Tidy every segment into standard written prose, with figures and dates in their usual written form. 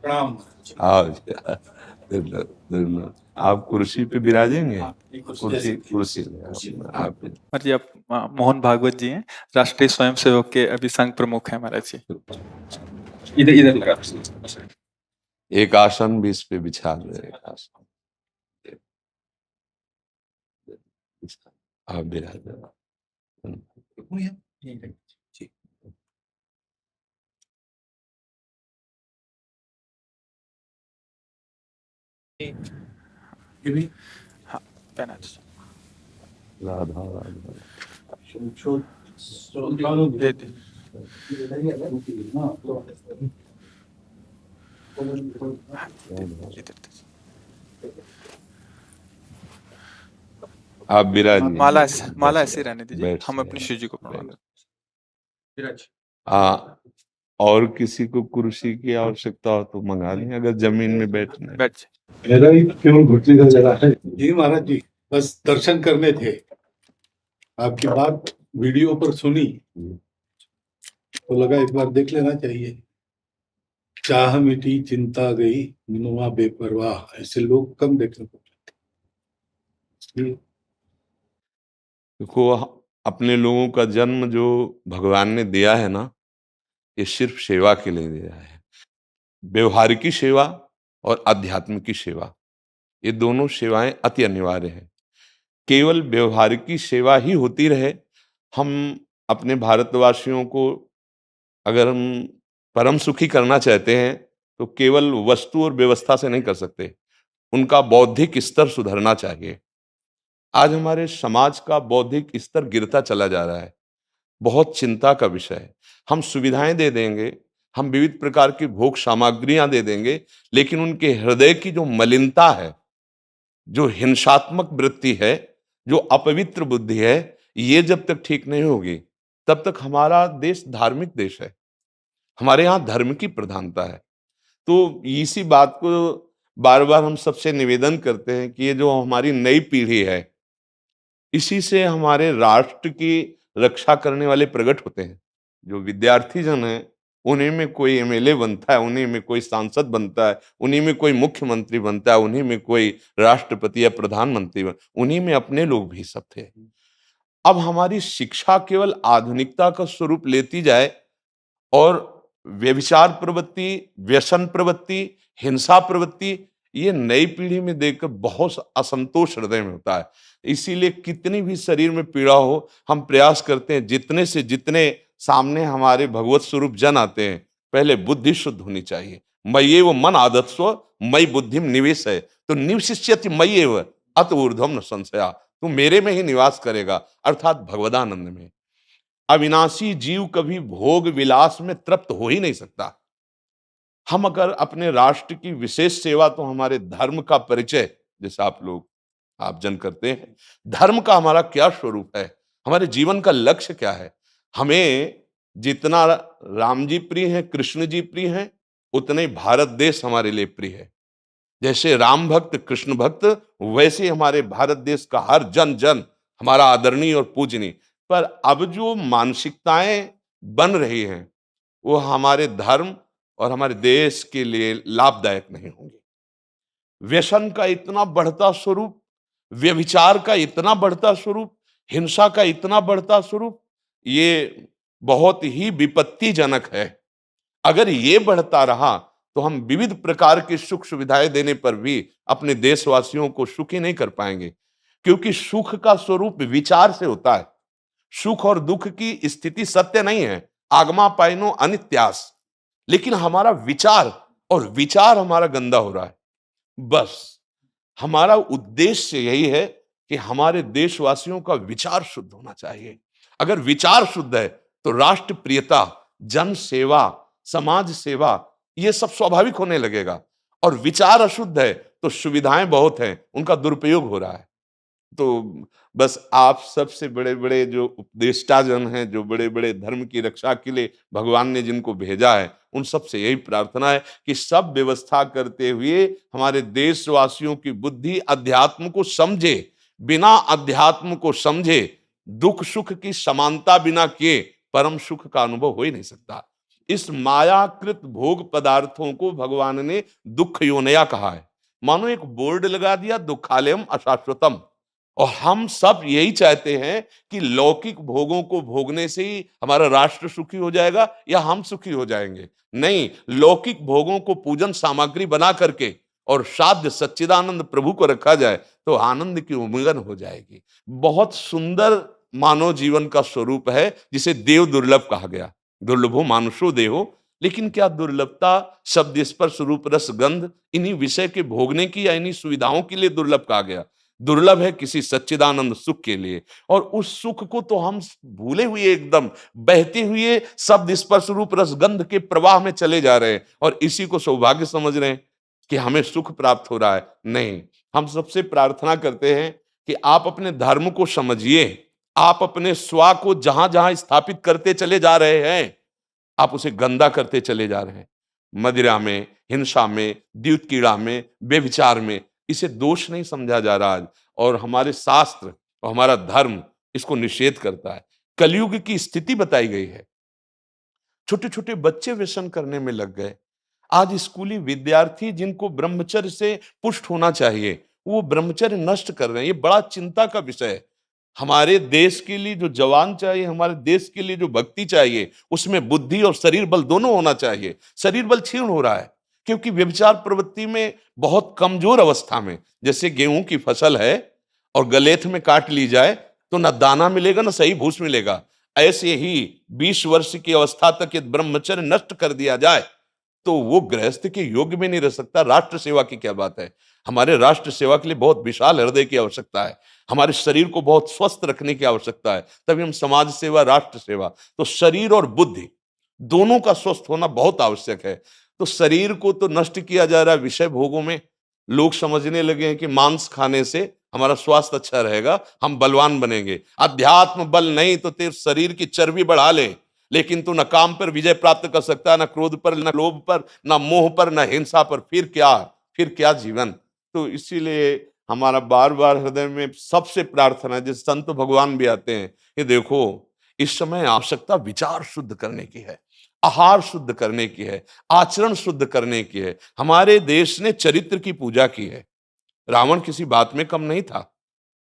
प्रणाम। आओ जी, धन्यवाद, धन्यवाद। आप कुर्सी पे विराजेंगे? हाँ, एक कुर्सी कुर्सी ले आप जी, आप मोहन भागवत जी हैं, राष्ट्रीय स्वयंसेवक के अभी संघ प्रमुख हैं महाराज जी। इधर इधर लगा। एक आसन भी इस पे बिछा दो, एक आसन आप विराज। हाँ, पहना राधा राधा दे दे। इधर दे। आप विराजिए। माला माला बस ऐसे रहने दीजिए, बैठ हम से अपनी शिव जी को प्रणाम करें। और किसी को कुर्सी की आवश्यकता हो तो मंगा लें, अगर जमीन में बैठना है। बैठ जाए। मेरा ही केवल घुटने का जरा है जी महाराज जी, बस दर्शन करने थे। आपकी बात वीडियो पर सुनी तो लगा एक बार देख लेना चाहिए। चाह मिटी चिंता गई मिनुआ बेपरवाह, ऐसे लोग कम देखने को मिलते। देखो, अपने लोगों का जन्म जो भगवान ने दिया है ना, ये सिर्फ सेवा के लिए दिया है। व्यवहारिकी सेवा और आध्यात्मिक सेवा, ये दोनों सेवाएं अति अनिवार्य हैं। केवल व्यवहारिकी सेवा ही होती रहे, हम अपने भारतवासियों को अगर हम परम सुखी करना चाहते हैं तो केवल वस्तु और व्यवस्था से नहीं कर सकते, उनका बौद्धिक स्तर सुधरना चाहिए। आज हमारे समाज का बौद्धिक स्तर गिरता चला जा रहा है, बहुत चिंता का विषय है। हम सुविधाएं दे देंगे, हम विविध प्रकार की भोग सामग्रियां दे देंगे, लेकिन उनके हृदय की जो मलिनता है, जो हिंसात्मक वृत्ति है, जो अपवित्र बुद्धि है, ये जब तक ठीक नहीं होगी तब तक हमारा देश धार्मिक देश है, हमारे यहाँ धर्म की प्रधानता है। तो इसी बात को बार बार हम सबसे निवेदन करते हैं कि ये जो हमारी नई पीढ़ी है, इसी से हमारे राष्ट्र की रक्षा करने वाले प्रकट होते हैं। जो विद्यार्थी जन है, उन्हीं में कोई एमएलए बनता है, उन्हीं में कोई सांसद बनता है, उन्हीं में कोई मुख्यमंत्री बनता है, उन्हीं में कोई राष्ट्रपति या प्रधानमंत्री उन्हीं में अपने लोग भी सब थे। अब हमारी शिक्षा केवल आधुनिकता का स्वरूप लेती जाए और व्यभिचार प्रवृत्ति, व्यसन प्रवृत्ति, हिंसा प्रवृत्ति, ये नई पीढ़ी में देखकर बहुत असंतोष हृदय में होता है। इसीलिए कितनी भी शरीर में पीड़ा हो, हम प्रयास करते हैं जितने से जितने सामने हमारे भगवत स्वरूप जन आते हैं, पहले बुद्धि शुद्ध होनी चाहिए। मय्येव मन आदत्स्व मयि बुद्धिम निवेश है, तो निवशिष्यति मय्येव अत ऊर्ध्वम न संशया, तू मेरे में ही निवास करेगा, अर्थात भगवदानंद में। अविनाशी जीव कभी भोग विलास में तृप्त हो ही नहीं सकता। हम अगर अपने राष्ट्र की विशेष सेवा, तो हमारे धर्म का परिचय, जैसे आप जन करते हैं, धर्म का हमारा क्या स्वरूप है, हमारे जीवन का लक्ष्य क्या है। हमें जितना राम जी प्रिय हैं, कृष्ण जी प्रिय हैं, उतने ही भारत देश हमारे लिए प्रिय है। जैसे राम भक्त, कृष्ण भक्त, वैसे हमारे भारत देश का हर जन जन हमारा आदरणीय और पूजनीय। पर अब जो मानसिकताएं बन रही हैं, वो हमारे धर्म और हमारे देश के लिए लाभदायक नहीं होंगी। व्यसन का इतना बढ़ता स्वरूप, व्यभिचार का इतना बढ़ता स्वरूप, हिंसा का इतना बढ़ता स्वरूप, ये बहुत ही विपत्तिजनक है। अगर ये बढ़ता रहा तो हम विविध प्रकार की सुख सुविधाएं देने पर भी अपने देशवासियों को सुखी नहीं कर पाएंगे, क्योंकि सुख का स्वरूप विचार से होता है। सुख और दुख की स्थिति सत्य नहीं है, आगमा पाइनो अनित्यास, लेकिन हमारा विचार, और विचार हमारा गंदा हो रहा है। बस हमारा उद्देश्य यही है कि हमारे देशवासियों का विचार शुद्ध होना चाहिए। अगर विचार शुद्ध है तो राष्ट्र प्रियता, जन सेवा, समाज सेवा, ये सब स्वाभाविक होने लगेगा। और विचार अशुद्ध है तो सुविधाएं बहुत हैं, उनका दुरुपयोग हो रहा है। तो बस आप सबसे बड़े बड़े जो उपदेष्टा जन हैं, जो बड़े बड़े धर्म की रक्षा के लिए भगवान ने जिनको भेजा है, उन सबसे यही प्रार्थना है कि सब व्यवस्था करते हुए हमारे देशवासियों की बुद्धि अध्यात्म को समझे। बिना अध्यात्म को समझे दुख सुख की समानता बिना किए परम सुख का अनुभव हो ही नहीं सकता। इस मायाकृत भोग पदार्थों को भगवान ने दुख योनया कहा है। मानो एक बोर्ड लगा दिया, दुखालयम अशाश्वतम। और हम सब यही चाहते हैं कि लौकिक भोगों को भोगने से ही हमारा राष्ट्र सुखी हो जाएगा या हम सुखी हो जाएंगे। नहीं, लौकिक भोगों को पूजन सामग्री बना करके और साध्य सच्चिदानंद प्रभु को रखा जाए तो आनंद की उमंगन हो जाएगी। बहुत सुंदर मानव जीवन का स्वरूप है, जिसे देव दुर्लभ कहा गया। दुर्लभो मानुषो देहो। लेकिन क्या दुर्लभता शब्द स्पर्श रूप रस गंध इन्हीं विषय के भोगने की या इन्हीं सुविधाओं के लिए दुर्लभ कहा गया? दुर्लभ है किसी सच्चिदानंद सुख के लिए। और उस सुख को तो हम भूले हुए, एकदम बहते हुए शब्द स्पर्श रूप रस गंध के प्रवाह में चले जा रहे हैं और इसी को सौभाग्य समझ रहे हैं कि हमें सुख प्राप्त हो रहा है। नहीं, हम सबसे प्रार्थना करते हैं कि आप अपने धर्म को समझिए। आप अपने स्वा को जहां जहां स्थापित करते चले जा रहे हैं, आप उसे गंदा करते चले जा रहे हैं। मदिरा में, हिंसा में, द्यूत कीड़ा में, व्यभिचार में, इसे दोष नहीं समझा जा रहा आज। और हमारे शास्त्र और हमारा धर्म इसको निषेध करता है। कलयुग की स्थिति बताई गई है। छोटे छोटे बच्चे व्यसन करने में लग गए। आज स्कूली विद्यार्थी जिनको ब्रह्मचर्य से पुष्ट होना चाहिए, वो ब्रह्मचर्य नष्ट कर रहे हैं। ये बड़ा चिंता का विषय है। हमारे देश के लिए जो जवान चाहिए, हमारे देश के लिए जो भक्ति चाहिए, उसमें बुद्धि और शरीर बल दोनों होना चाहिए। शरीर बल क्षीण हो रहा है क्योंकि व्यभिचार प्रवृत्ति में बहुत कमजोर अवस्था में, जैसे गेहूं की फसल है और गलेथ में काट ली जाए तो न दाना मिलेगा न सही भूस मिलेगा। ऐसे ही 20 वर्ष की अवस्था तक यदि ब्रह्मचर्य नष्ट कर दिया जाए तो वो गृहस्थ के योग्य में नहीं रह सकता। राष्ट्र सेवा की क्या बात है। हमारे राष्ट्र सेवा के लिए बहुत विशाल हृदय की आवश्यकता है। हमारे शरीर को बहुत स्वस्थ रखने की आवश्यकता है, तभी हम समाज सेवा, राष्ट्र सेवा। तो शरीर और बुद्धि दोनों का स्वस्थ होना बहुत आवश्यक है। तो शरीर को तो नष्ट किया जा रहा है विषय भोगों में। लोग समझने लगे हैं कि मांस खाने से हमारा स्वास्थ्य अच्छा रहेगा, हम बलवान बनेंगे। अध्यात्म बल नहीं तो तेरे शरीर की चर्बी बढ़ा ले, लेकिन तू न काम पर विजय प्राप्त कर सकता, न क्रोध पर, न लोभ पर, न मोह पर, न हिंसा पर। फिर क्या जीवन। तो इसीलिए हमारा बार बार हृदय में सबसे प्रार्थना है, जिस संत भगवान भी आते हैं, ये देखो इस समय आवश्यकता विचार शुद्ध करने की है, आहार शुद्ध करने की है, आचरण शुद्ध करने की है। हमारे देश ने चरित्र की पूजा की है। रावण किसी बात में कम नहीं था।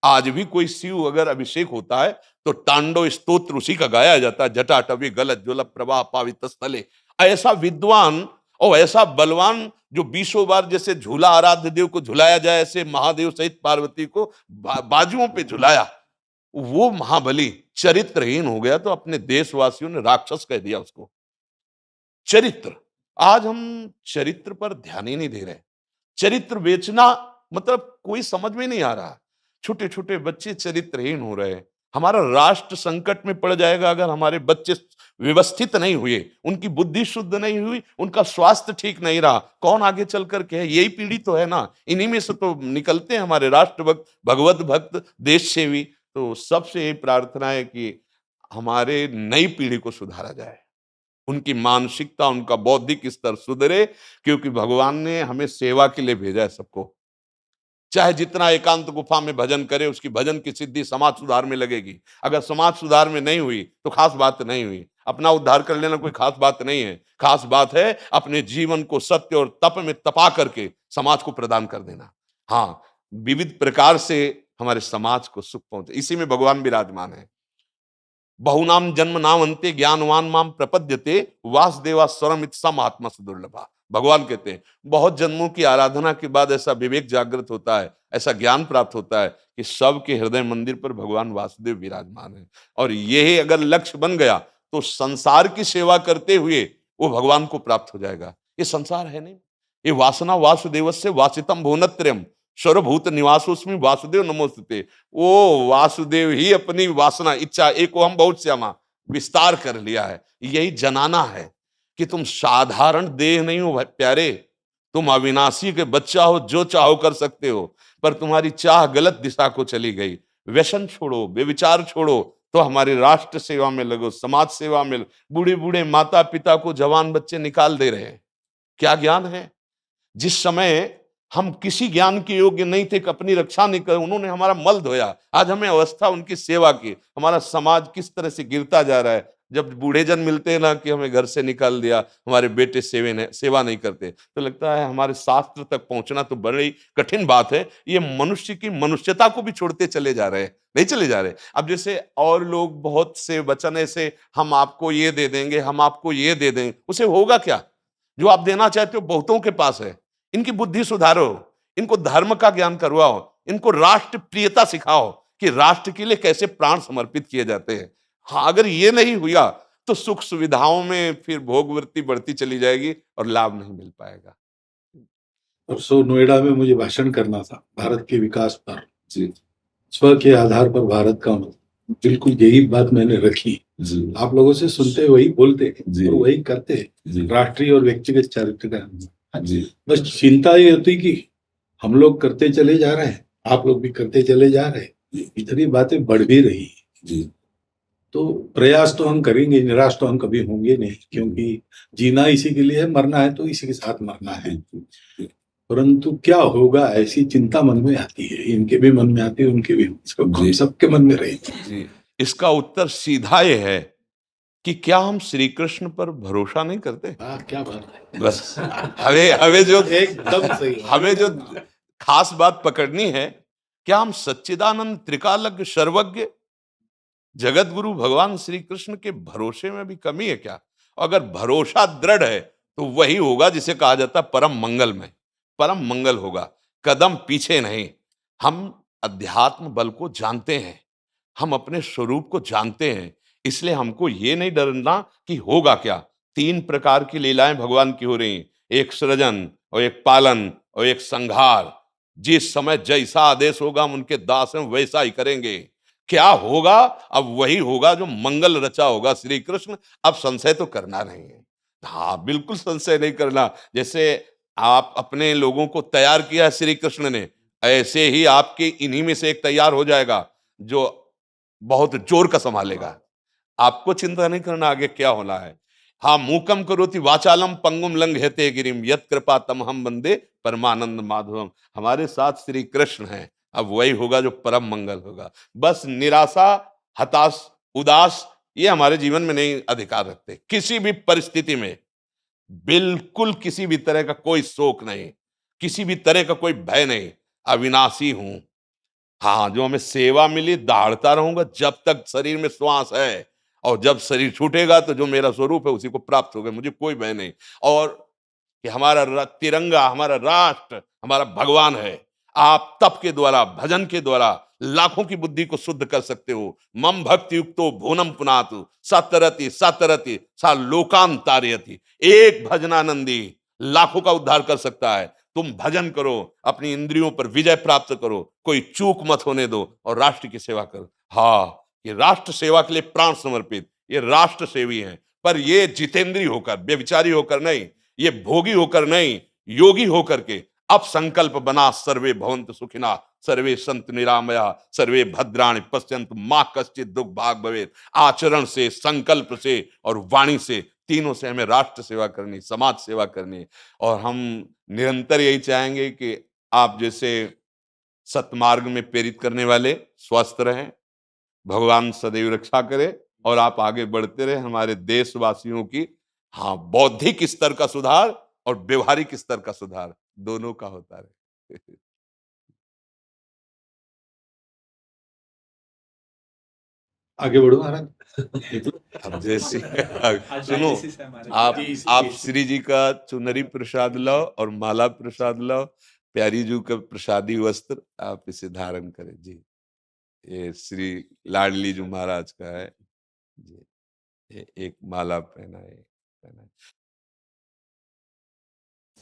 आज भी कोई शिव अगर अभिषेक होता है तो तांडव स्तोत्र उसी का गाया जाता है। जटाटवी गलत ज्वल प्रवाह पावित स्थले। ऐसा विद्वान और ऐसा बलवान जो 20 बार जैसे झूला आराध्य देव को झुलाया जाए, ऐसे महादेव सहित पार्वती को बाजुओं पे झुलाया, वो महाबली चरित्रहीन हो गया तो अपने देशवासियों ने राक्षस कह दिया उसको। चरित्र, आज हम चरित्र पर ध्यान ही नहीं दे रहे। चरित्र बेचना मतलब कोई समझ में नहीं आ रहा। छोटे छोटे बच्चे चरित्रहीन हो रहे हैं। हमारा राष्ट्र संकट में पड़ जाएगा अगर हमारे बच्चे व्यवस्थित नहीं हुए, उनकी बुद्धि शुद्ध नहीं हुई, उनका स्वास्थ्य ठीक नहीं रहा। कौन आगे चल कर के है? यही पीढ़ी तो है ना। इन्हीं में से तो निकलते हैं हमारे राष्ट्र भक्त, भगवत भक्त, देश सेवी। तो सबसे यही प्रार्थना है कि हमारे नई पीढ़ी को सुधारा जाए, उनकी मानसिकता, उनका बौद्धिक स्तर सुधरे, क्योंकि भगवान ने हमें सेवा के लिए भेजा है सबको। चाहे जितना एकांत गुफा में भजन करे, उसकी भजन की सिद्धि समाज सुधार में लगेगी। अगर समाज सुधार में नहीं हुई तो खास बात नहीं हुई। अपना उद्धार कर लेना कोई खास बात नहीं है। खास बात है अपने जीवन को सत्य और तप में तपा करके समाज को प्रदान कर देना। हाँ, विविध प्रकार से हमारे समाज को सुख पहुंचे, इसी में भगवान विराजमान है। बहुनाम जन्म नाम अंते ज्ञानवान माम प्रपद्यते वासुदेवा स्वरमित सम आत्मा दुर्लभा। भगवान कहते हैं बहुत जन्मों की आराधना के बाद ऐसा विवेक जागृत होता है, ऐसा ज्ञान प्राप्त होता है कि सबके हृदय मंदिर पर भगवान वासुदेव विराजमान है। और यही अगर लक्ष्य बन गया तो संसार की सेवा करते हुए वो भगवान को प्राप्त हो जाएगा। ये संसार है नहीं, ये वासना वासुदेवस्य वासितम भुवनत्रयम् सर्वभूत निवासोस्मि वासुदेव नमोस्तुते। वो वासुदेव ही अपनी वासना, इच्छा, एको हम बहुत श्यामा विस्तार कर लिया है। यही जनाना है कि तुम साधारण देह नहीं हो प्यारे, तुम अविनाशी के बच्चा हो, जो चाहो कर सकते हो। पर तुम्हारी चाह गलत दिशा को चली गई। व्यसन छोड़ो, बेविचार छोड़ो, तो हमारी राष्ट्र सेवा में लगो, समाज सेवा में। बूढ़े बूढ़े माता पिता को जवान बच्चे निकाल दे रहे हैं। क्या ज्ञान है? जिस समय हम किसी ज्ञान के योग्य नहीं थे कि अपनी रक्षा नहीं कर, उन्होंने हमारा मल धोया। आज हमें अवस्था उनकी सेवा की। हमारा समाज किस तरह से गिरता जा रहा है। जब बूढ़े जन मिलते हैं ना कि हमें घर से निकाल दिया, हमारे बेटे सेवा नहीं करते, तो लगता है हमारे शास्त्र तक पहुंचना तो बड़ी कठिन बात है। ये मनुष्य की मनुष्यता को भी छोड़ते चले जा रहे हैं, नहीं चले जा रहे। अब जैसे और लोग बहुत से वचन ऐसे, हम आपको ये दे देंगे, हम आपको ये दे देंगे, उसे होगा क्या? जो आप देना चाहते हो बहुतों के पास है। इनकी बुद्धि सुधारो, इनको धर्म का ज्ञान करवाओ, इनको राष्ट्र प्रियता सिखाओ कि राष्ट्र के लिए कैसे प्राण समर्पित किए जाते हैं। हाँ, अगर ये नहीं हुआ तो सुख सुविधाओं में फिर भोगवृत्ति बढ़ती चली जाएगी और लाभ नहीं मिल पाएगा। परसों नोएडा में मुझे भाषण करना था भारत के विकास पर, स्व के आधार पर भारत का मतलब, बिल्कुल यही बात मैंने रखी। आप लोगों से सुनते वही बोलते और वही करते, राष्ट्रीय और व्यक्तिगत चरित्र का। बस चिंता ये होती कि हम लोग करते चले जा रहे हैं, आप लोग भी करते चले जा रहे हैं, इतनी बातें बढ़ भी रही। तो प्रयास तो हम करेंगे, निराश तो हम कभी होंगे नहीं, क्योंकि जीना इसी के लिए है, मरना है तो इसी के साथ मरना है। परंतु क्या होगा ऐसी चिंता मन में आती है, इनके भी मन में आती है, उनके भी, सबके मन में रहेगी। इसका उत्तर सीधा ये है कि क्या हम श्री कृष्ण पर भरोसा नहीं करते? क्या बात है। बस हमें जो एकदम सही, हमें जो खास बात पकड़नी है, क्या हम सच्चिदानंद त्रिकालज्ञ सर्वज्ञ जगत गुरु भगवान श्री कृष्ण के भरोसे में भी कमी है क्या? अगर भरोसा दृढ़ है तो वही होगा जिसे कहा जाता है परम मंगल में, परम मंगल होगा, कदम पीछे नहीं। हम अध्यात्म बल को जानते हैं, हम अपने स्वरूप को जानते हैं, इसलिए हमको ये नहीं डरना कि होगा क्या। 3 प्रकार की लीलाएं भगवान की हो रही, एक सृजन और एक पालन और एक संहार। जिस समय जैसा आदेश होगा हम उनके दास हैं, वैसा ही करेंगे। क्या होगा? अब वही होगा जो मंगल रचा होगा श्री कृष्ण। अब संशय तो करना नहीं है। हाँ, बिल्कुल संशय नहीं करना। जैसे आप अपने लोगों को तैयार किया श्री कृष्ण ने, ऐसे ही आपके इन्हीं में से एक तैयार हो जाएगा जो बहुत जोर का संभालेगा। आपको चिंता नहीं करना आगे क्या होना है। हाँ, मूकम करोति वाचालम पंगुम लंघयते गिरिम यत् कृपा तमहम वंदे परमानंद माधवम। हमारे साथ श्री कृष्ण हैं, अब वही होगा जो परम मंगल होगा। बस निराशा, हताश, उदास ये हमारे जीवन में नहीं अधिकार रखते। किसी भी परिस्थिति में बिल्कुल किसी भी तरह का कोई शोक नहीं, किसी भी तरह का कोई भय नहीं। अविनाशी हूं। हाँ, जो हमें सेवा मिली दहाड़ता रहूंगा जब तक शरीर में श्वास है, और जब शरीर छूटेगा तो जो मेरा स्वरूप है उसी को प्राप्त होगा, मुझे कोई भय नहीं। और कि हमारा तिरंगा, हमारा राष्ट्र, हमारा भगवान है। आप तप के द्वारा, भजन के द्वारा लाखों की बुद्धि को शुद्ध कर सकते हो। मम भक्ति युक्तो भुवनम पुनातु सतरति सतरति सा लोकान तारयति। एक भजनानंदी लाखों का उद्धार कर सकता है। तुम भजन करो, अपनी इंद्रियों पर विजय प्राप्त करो, कोई चूक मत होने दो और राष्ट्र की सेवा करो। हाँ, ये राष्ट्र सेवा के लिए प्राण समर्पित, ये राष्ट्र सेवी हैं। पर ये जितेंद्रीय होकर, व्यभिचारी होकर नहीं, ये भोगी होकर नहीं, योगी होकर के अब संकल्प बना, सर्वे भवन्तु सुखिना, सर्वे सन्तु निरामया, सर्वे भद्राणि पश्यन्तु मा कश्चित् दुःख भाग् भवेत्। आचरण से, संकल्प से और वाणी से, तीनों से हमें राष्ट्र सेवा करनी, समाज सेवा करनी। और हम निरंतर यही चाहेंगे कि आप जैसे सतमार्ग में प्रेरित करने वाले स्वस्थ रहें, भगवान सदैव रक्षा करे और आप आगे बढ़ते रहे। हमारे देशवासियों की हाँ बौद्धिक स्तर का सुधार और व्यवहारिक स्तर का सुधार दोनों का होता रहे। आगे बढ़ो महाराज। अब जैसे सुनो, आप श्री जी का चुनरी प्रसाद लाओ और माला प्रसाद लाओ, प्यारी जी का प्रसादी वस्त्र आप इसे धारण करें जी। ये श्री लाडली जी महाराज का है जी, ये एक माला पहनाए।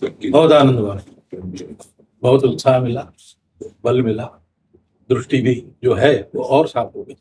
बहुत आनंद हुआ, बहुत उत्साह मिला, बल मिला, दृष्टि भी जो है वो और साफ हो गई।